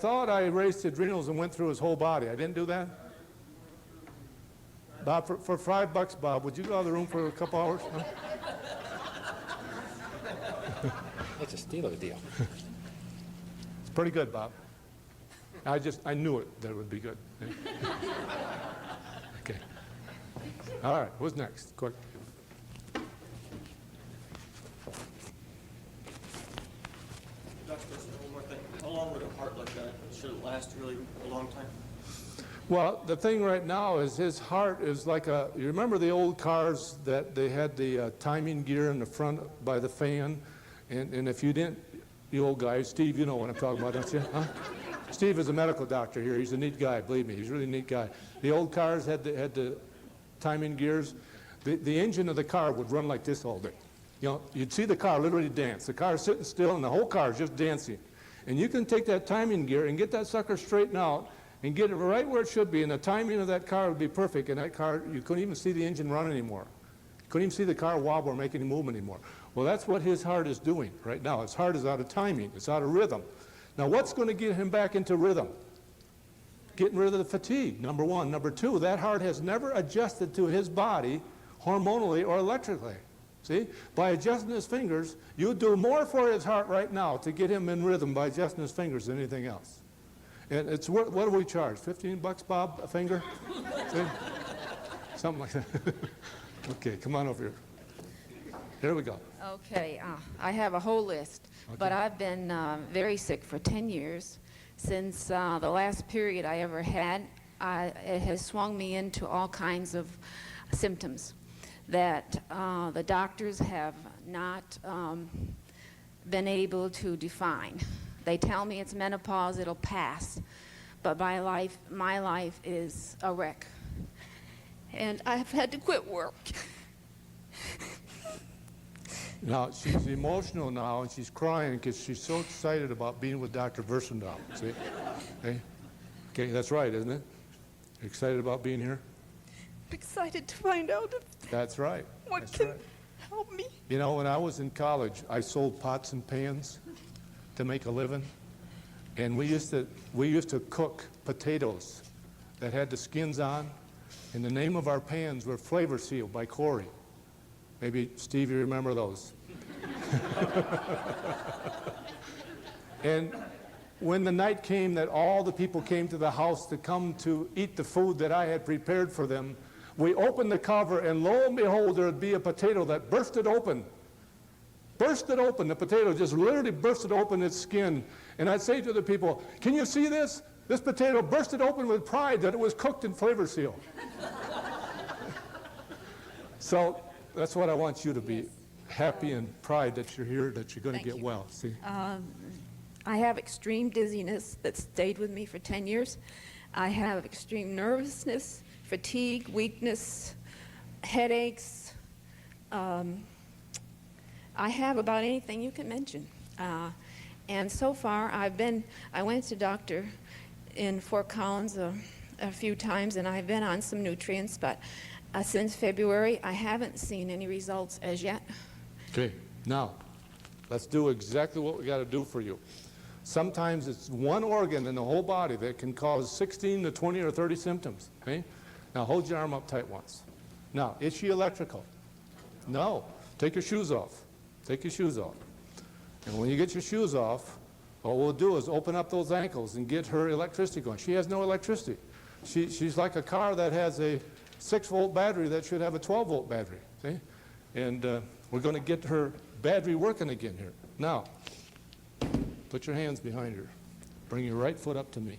thought I raised the adrenals and went through his whole body. I didn't do that? Bob, for $5, Bob, would you go out of the room for a couple hours? Huh? That's a Steeler deal. It's pretty good, Bob. I knew it, that it would be good. Okay. All right, who's next? Quick. Dr. Wilson, one more thing. How long would a heart like that, should it last really a long time? Well, the thing right now is his heart is like you remember the old cars that they had the timing gear in the front by the fan? And if you didn't, you old guys, Steve, you know what I'm talking about, don't you? Huh? Steve is a medical doctor here. He's a neat guy, believe me. He's a really neat guy. The old cars had the timing gears. The engine of the car would run like this all day. You know, you'd see the car literally dance. The car's sitting still, and the whole car is just dancing. And you can take that timing gear and get that sucker straightened out and get it right where it should be, and the timing of that car would be perfect, and that car, you couldn't even see the engine run anymore. You couldn't even see the car wobble or make any movement anymore. Well, that's what his heart is doing right now. His heart is out of timing. It's out of rhythm. Now, what's going to get him back into rhythm? Getting rid of the fatigue, number one. Number two, that heart has never adjusted to his body hormonally or electrically. See? By adjusting his fingers, you do more for his heart right now to get him in rhythm by adjusting his fingers than anything else. And it's what do we charge? $15, Bob, a finger? See? Something like that. Okay, come on over here. Here we go. Okay, I have a whole list, Okay. but I've been very sick for 10 years. Since the last period I ever had, it has swung me into all kinds of symptoms that the doctors have not been able to define. They tell me it's menopause, it'll pass, but my life is a wreck. And I've had to quit work. Now, she's emotional now, and she's crying because she's so excited about being with Dr. Versendahl. See? Okay, that's right, isn't it? You're excited about being here? I'm excited to find out That's right. what That's can right. help me. You know, when I was in college, I sold pots and pans to make a living, and we used to cook potatoes that had the skins on, and the name of our pans were Flavor Seal by Corey. Maybe, Steve, you remember those. And when the night came that all the people came to the house to come to eat the food that I had prepared for them, we opened the cover, and lo and behold, there would be a potato that bursted open. Bursted open. The potato just literally bursted open its skin. And I'd say to the people, can you see this? This potato bursted open with pride that it was cooked in Flavor Seal. So that's what I want you to be. Happy and pride that you're here, that you're going to get well. See? I have extreme dizziness that stayed with me for 10 years. I have extreme nervousness, fatigue, weakness, headaches. I have about anything you can mention. And so far, I went to doctor in Fort Collins a few times, and I've been on some nutrients, but since February, I haven't seen any results as yet. Okay, now, let's do exactly what we got to do for you. Sometimes it's one organ in the whole body that can cause 16 to 20 or 30 symptoms. Okay? Now, hold your arm up tight once. Now, is she electrical? No. Take your shoes off. Take your shoes off. And when you get your shoes off, what we'll do is open up those ankles and get her electricity going. She has no electricity. She's like a car that has a 6-volt battery that should have a 12-volt battery. See? And we're going to get her battery working again here. Now, put your hands behind her. Bring your right foot up to me.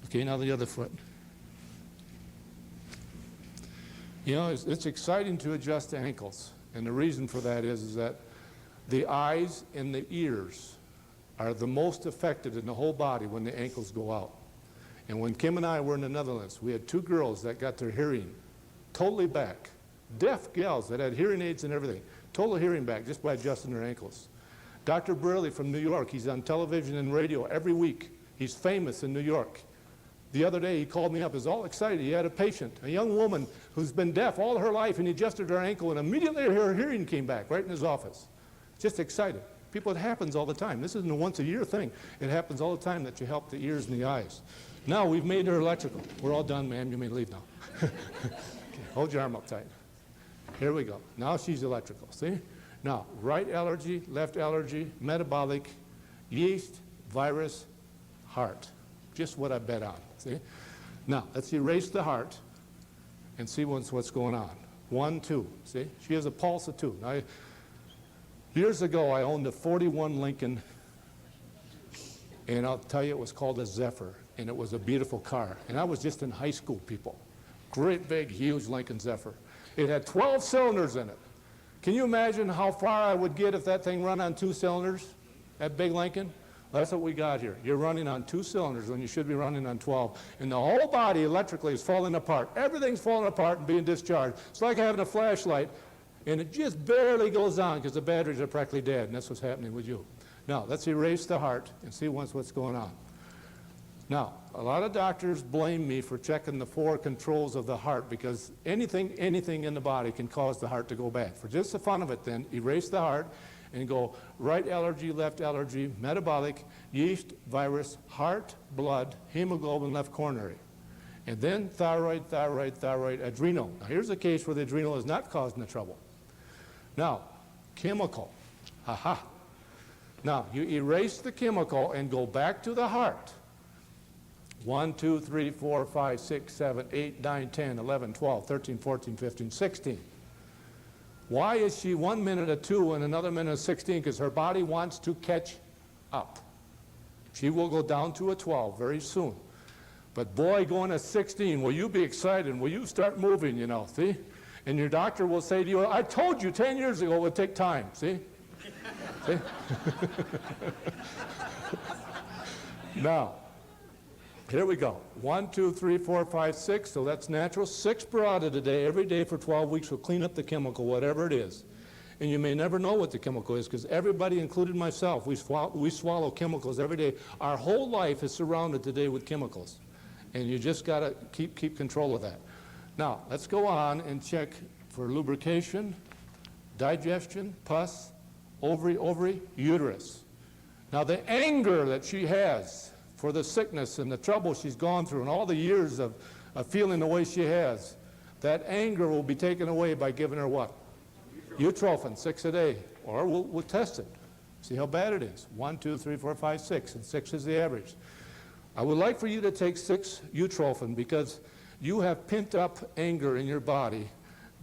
Okay, now the other foot. You know, it's exciting to adjust the ankles. And the reason for that is that the eyes and the ears are the most affected in the whole body when the ankles go out. And when Kim and I were in the Netherlands, we had 2 girls that got their hearing totally back. Deaf gals that had hearing aids and everything. Total hearing back just by adjusting their ankles. Dr. Burley from New York, he's on television and radio every week. He's famous in New York. The other day he called me up, he was all excited. He had a patient, a young woman who's been deaf all her life, and he adjusted her ankle, and immediately her hearing came back right in his office. Just excited. People, it happens all the time. This isn't a once-a-year thing. It happens all the time that you help the ears and the eyes. Now we've made her electrical. We're all done, ma'am. You may leave now. Okay, hold your arm up tight. Here we go. Now she's electrical, see? Now, right allergy, left allergy, metabolic, yeast, virus, heart. Just what I bet on, see? Now, let's erase the heart and see what's going on. 1, 2, see? She has a pulse of 2. Now, years ago, I owned a 41 Lincoln, and I'll tell you, it was called a Zephyr, and it was a beautiful car. And I was just in high school, people. Great, big, huge Lincoln Zephyr. It had 12 cylinders in it. Can you imagine how far I would get if that thing run on 2 cylinders, that big Lincoln? That's what we got here. You're running on 2 cylinders when you should be running on 12. And the whole body electrically is falling apart. Everything's falling apart and being discharged. It's like having a flashlight, and it just barely goes on because the batteries are practically dead, and that's what's happening with you. Now, let's erase the heart and see what's going on. Now, a lot of doctors blame me for checking the 4 controls of the heart because anything in the body can cause the heart to go bad. For just the fun of it then, erase the heart and go right allergy, left allergy, metabolic, yeast, virus, heart, blood, hemoglobin, left coronary. And then thyroid, thyroid, thyroid, adrenal. Now, here's a case where the adrenal is not causing the trouble. Now, chemical. Aha. Now, you erase the chemical and go back to the heart. 1, 2, 3, 4, 5, 6, 7, 8, 9, 10, 11, 12, 13, 14, 15, 16. Why is she 1 minute at 2 and another minute at 16? Because her body wants to catch up. She will go down to a 12 very soon. But boy, going to 16, will you be excited? Will you start moving, you know, see? And your doctor will say to you, I told you 10 years ago it would take time, see? See? Now, here we go. 1, 2, 3, 4, 5, 6. So that's natural. 6 parada today, every day for 12 weeks. We'll clean up the chemical, whatever it is. And you may never know what the chemical is because everybody, including myself, we swallow chemicals every day. Our whole life is surrounded today with chemicals. And you just got to keep control of that. Now, let's go on and check for lubrication, digestion, pus, ovary, uterus. Now, the anger that she has for the sickness and the trouble she's gone through and all the years of feeling the way she has, that anger will be taken away by giving her what? Utrophin, 6 a day. Or we'll test it. See how bad it is. 1, 2, 3, 4, 5, 6. And 6 is the average. I would like for you to take 6 utrophin because you have pent up anger in your body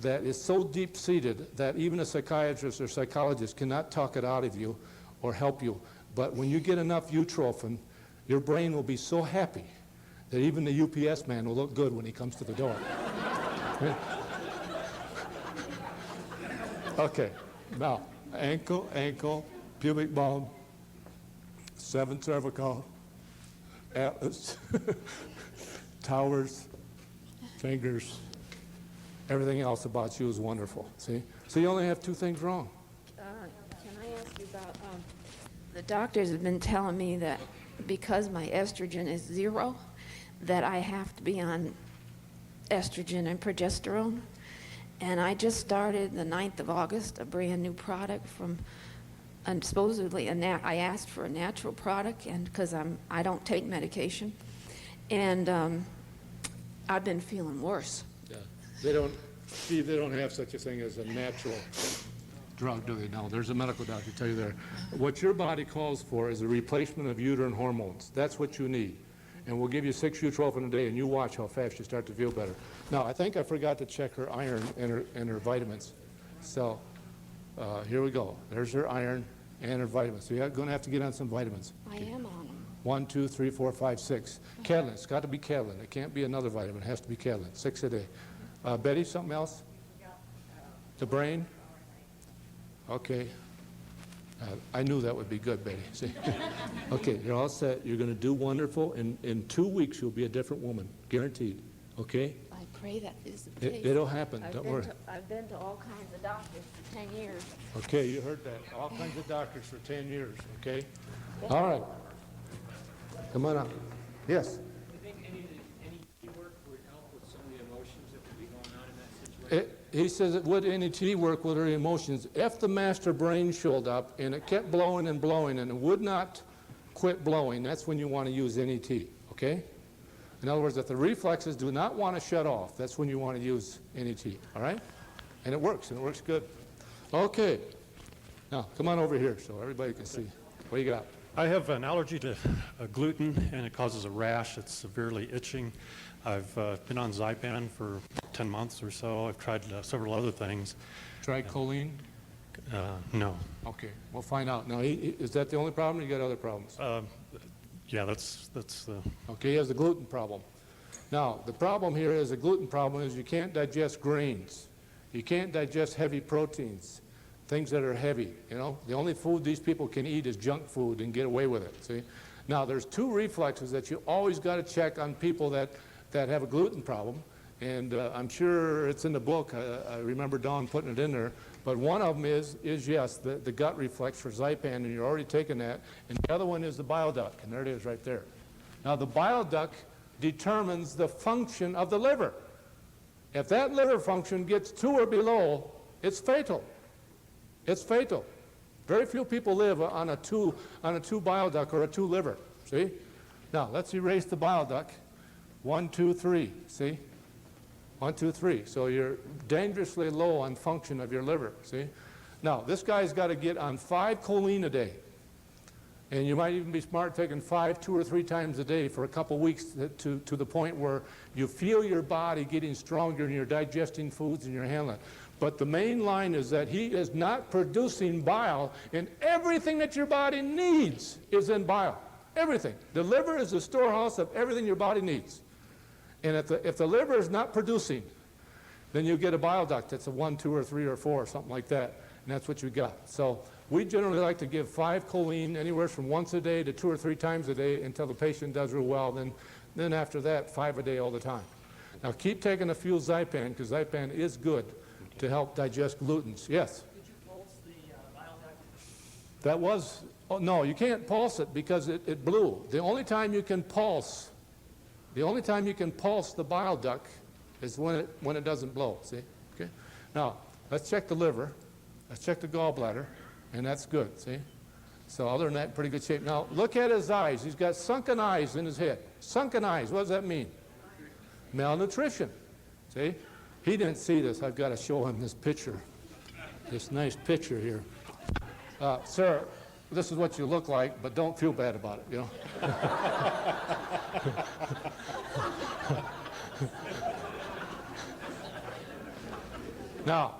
that is so deep-seated that even a psychiatrist or psychologist cannot talk it out of you or help you. But when you get enough utrophin, your brain will be so happy that even the UPS man will look good when he comes to the door. Okay, now, ankle, pubic bone, 7 cervical, atlas, towers, fingers, everything else about you is wonderful, see? So you only have 2 things wrong. Can I ask you about, the doctors have been telling me that because my estrogen is 0, that I have to be on estrogen and progesterone. And I just started the 9th of August, a brand new product from, and supposedly, I asked for a natural product, and because I don't take medication. And I've been feeling worse. Yeah. They don't have such a thing as a natural drug, do they? No, there's a medical doctor tell you there. What your body calls for is a replacement of uterine hormones. That's what you need. And we'll give you 6 utrophin a day, and you watch how fast you start to feel better. Now, I think I forgot to check her iron and her vitamins. So here we go. There's her iron and her vitamins. So you're going to have to get on some vitamins. I am on them. 1, 2, 3, 4, 5, 6. Catalin. It's got to be Catalin. It can't be another vitamin. It has to be Catalin. 6 a day. Betty, something else? The brain? Okay. I knew that would be good, Betty. See? Okay, you're all set. You're going to do wonderful. In 2 weeks, you'll be a different woman. Guaranteed. Okay? I pray that is the case. It'll happen. Don't worry. I've been to all kinds of doctors for 10 years. Okay, you heard that. All kinds of doctors for 10 years. Okay? All right. Come on up. Yes? Do you think any work would help with some of the emotions that would be going on in that situation? he says it would NET work with her emotions if the master brain showed up and it kept blowing and blowing and it would not quit blowing. That's when you want to use NET, okay? In other words, if the reflexes do not want to shut off, that's when you want to use NET, all right? And it works good. Okay. Now, come on over here so everybody can see. What do you got? I have an allergy to gluten, and it causes a rash. It's severely itching. I've been on Zypan for 10 months or so. I've tried several other things. Try choline? No. Okay, we'll find out. Now, is that the only problem, or you got other problems? Yeah, that's Okay, he has a gluten problem. Now, the problem here is a gluten problem is you can't digest grains. You can't digest heavy proteins, things that are heavy, you know. The only food these people can eat is junk food and get away with it, see? Now, there's two reflexes that you always got to check on people that have a gluten problem, and I'm sure it's in the book. I remember Dawn putting it in there. But one of them is yes, the gut reflex for Zypan, and you're already taking that. And the other one is the bile duct, and there it is right there. Now, the bile duct determines the function of the liver. If that liver function gets 2 or below, it's fatal. It's fatal. Very few people live on a 2 bile duct or a 2 liver, see? Now, let's erase the bile duct. 1, 2, 3, see? 1, 2, 3. So you're dangerously low on function of your liver, see? Now, this guy's got to get on 5 choline a day. And you might even be smart taking 5 2 or 3 times a day for a couple weeks to the point where you feel your body getting stronger and you're digesting foods and you're handling it. But the main line is that he is not producing bile, and everything that your body needs is in bile. Everything. The liver is the storehouse of everything your body needs. And if the liver is not producing, then you get a bile duct that's a 1, 2, or 3, or 4, or something like that. And that's what you got. So we generally like to give 5 choline anywhere from once a day to 2 or 3 times a day until the patient does real well. Then after that, 5 a day all the time. Now keep taking a few Zypan, because Zypan is good to help digest glutens. Yes? Did you pulse the bile duct? That was, oh, no, you can't pulse it because it blew. The only time you can pulse the bile duct is when it doesn't blow, see? Okay? Now, let's check the liver. Let's check the gallbladder, and that's good, see? So other than that, pretty good shape. Now, look at his eyes. He's got sunken eyes in his head. Sunken eyes, what does that mean? Malnutrition, see? He didn't see this. I've got to show him this picture, this nice picture here. Sir, this is what you look like, but don't feel bad about it, you know? Now,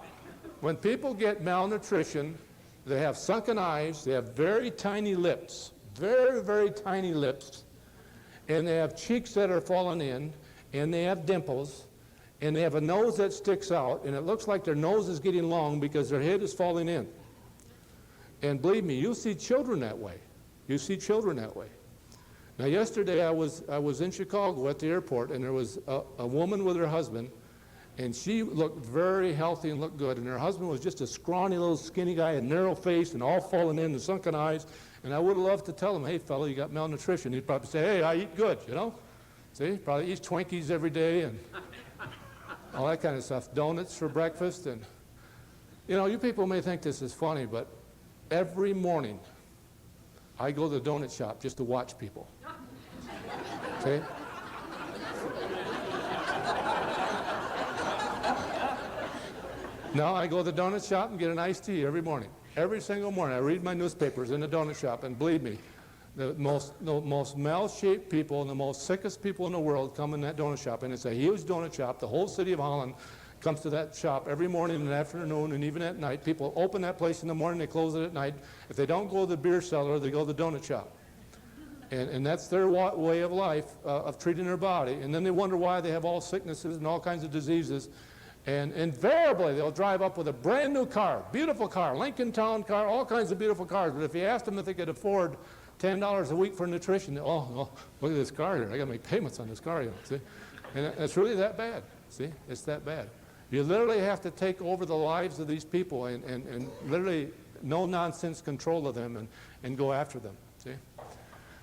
when people get malnutrition, they have sunken eyes, they have very tiny lips, very, very tiny lips, and they have cheeks that are falling in, and they have dimples, and they have a nose that sticks out, and it looks like their nose is getting long because their head is falling in. And believe me, you see children that way. You see children that way. Now, yesterday I was in Chicago at the airport, and there was a woman with her husband, and she looked very healthy and looked good, and her husband was just a scrawny little skinny guy, a narrow face, and all fallen in and sunken eyes. And I would have loved to tell him, hey, fella, you got malnutrition. He'd probably say, hey, I eat good, you know? See, probably eats Twinkies every day and all that kind of stuff. Donuts for breakfast. And, you know, you people may think this is funny, but every morning I go to the donut shop just to watch people. See? Now I go to the donut shop and get an iced tea every morning. Every single morning. I read my newspapers in the donut shop, and believe me, the most mal-shaped people and the most sickest people in the world come in that donut shop, and it's a huge donut shop. The whole city of Holland comes to that shop every morning and afternoon and even at night. People open that place in the morning, they close it at night. If they don't go to the beer cellar, they go to the donut shop. And that's their way of life, of treating their body. And then they wonder why they have all sicknesses and all kinds of diseases. And invariably, they'll drive up with a brand new car, beautiful car, Lincoln Town car, all kinds of beautiful cars. But if you ask them if they could afford $10 a week for nutrition, oh, look at this car here. I got to make payments on this car, you know, see? And it's really that bad, see? It's that bad. You literally have to take over the lives of these people and literally no-nonsense control of them and go after them, see?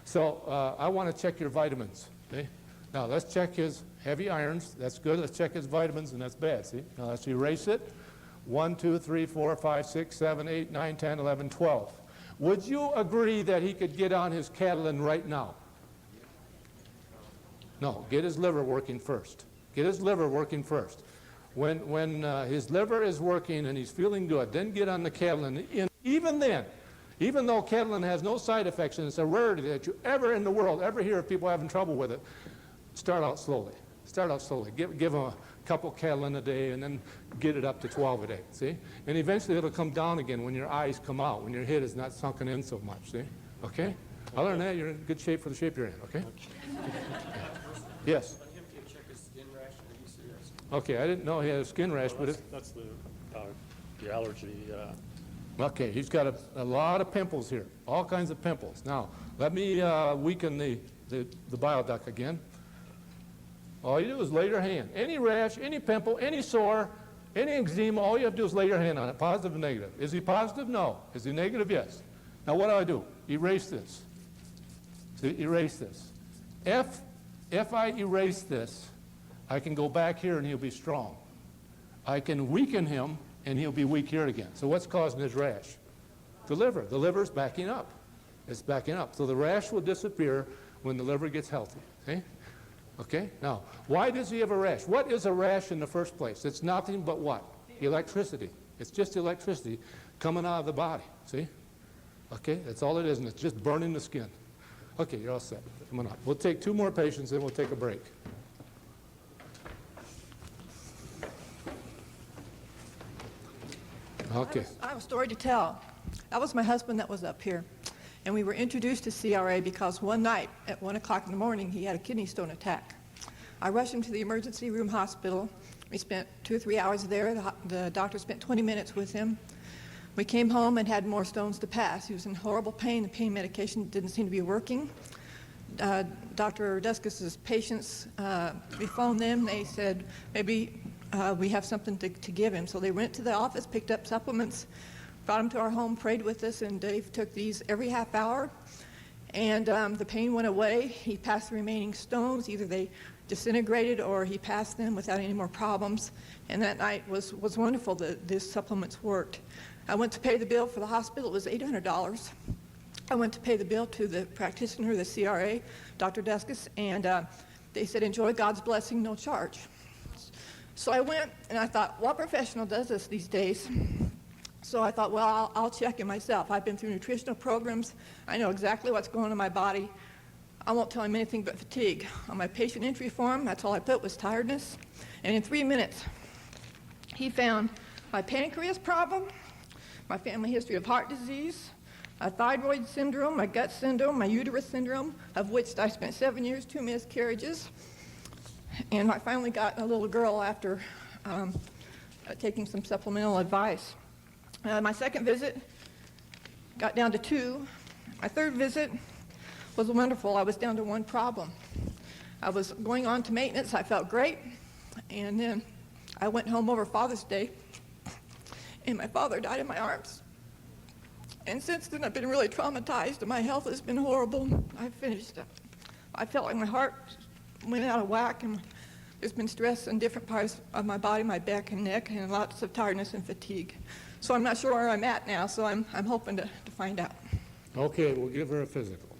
So I want to check your vitamins, see? Now, let's check his heavy irons. That's good. Let's check his vitamins, and that's bad, see? Now, let's erase it. 1, 2, 3, 4, 5, 6, 7, 8, 9, 10, 11, 12. Would you agree that he could get on his Catalan right now? No, get his liver working first. Get his liver working first. When his liver is working and he's feeling good, then get on the Catalan. Even then, even though Catalan has no side effects and it's a rarity that you ever in the world ever hear of people having trouble with it, start out slowly. Start out slowly. Give them a couple Catalan a day and then get it up to 12 a day, see? And eventually it'll come down again when your eyes come out, when your head is not sunken in so much, see? Okay? Other than that, you're in good shape for the shape you're in, okay? Yes? On him, can you check his skin rash? Are you serious? Okay, I didn't know he had a skin rash, but That's the allergy. okay, he's got a lot of pimples here, all kinds of pimples. Now, let me weaken the bile duct again. All you do is lay your hand. Any rash, any pimple, any sore, any eczema, all you have to do is lay your hand on it, positive or negative. Is he positive? No. Is he negative? Yes. Now, what do? Erase this. See, erase this. If I erase this, I can go back here and he'll be strong. I can weaken him and he'll be weak here again. So what's causing his rash? The liver. The liver's backing up. It's backing up. So the rash will disappear when the liver gets healthy. Okay? Okay? Now, why does he have a rash? What is a rash in the first place? It's nothing but what? Electricity. It's just electricity coming out of the body. See? Okay? That's all it is, and it's just burning the skin. Okay, you're all set. Come on up. We'll take 2 more patients, then we'll take a break. Okay. I have a story to tell. That was my husband that was up here. And we were introduced to CRA because one night at 1 o'clock in the morning, he had a kidney stone attack. I rushed him to the emergency room hospital. We spent 2 or 3 hours there. The doctor spent 20 minutes with him. We came home and had more stones to pass. He was in horrible pain. The pain medication didn't seem to be working. Dr. Duskus's patients, we phoned them. They said, maybe we have something to give him. So they went to the office, picked up supplements, brought him to our home, prayed with us, and Dave took these every half hour. And the pain went away. He passed the remaining stones. Either they disintegrated or he passed them without any more problems. And that night was wonderful that these supplements worked. I went to pay the bill for the hospital. It was $800. I went to pay the bill to the practitioner, the CRA, Dr. Duskus, and they said, enjoy God's blessing, no charge. So I went, and I thought, what professional does this these days? So I thought, well, I'll check it myself. I've been through nutritional programs. I know exactly what's going on in my body. I won't tell him anything but fatigue. On my patient entry form, that's all I put was tiredness. And in 3 minutes, he found my pancreas problem, my family history of heart disease, a thyroid syndrome, my gut syndrome, my uterus syndrome, of which I spent 7 years, 2 miscarriages. And I finally got a little girl after taking some supplemental advice. My second visit got down to 2. My third visit was wonderful. I was down to 1 problem. I was going on to maintenance. I felt great. And then I went home over Father's Day, and my father died in my arms. And since then, I've been really traumatized, and my health has been horrible. I felt like my heart went out of whack, and there's been stress in different parts of my body, my back and neck, and lots of tiredness and fatigue. So I'm not sure where I'm at now, so I'm hoping to find out. Okay, we'll give her a physical.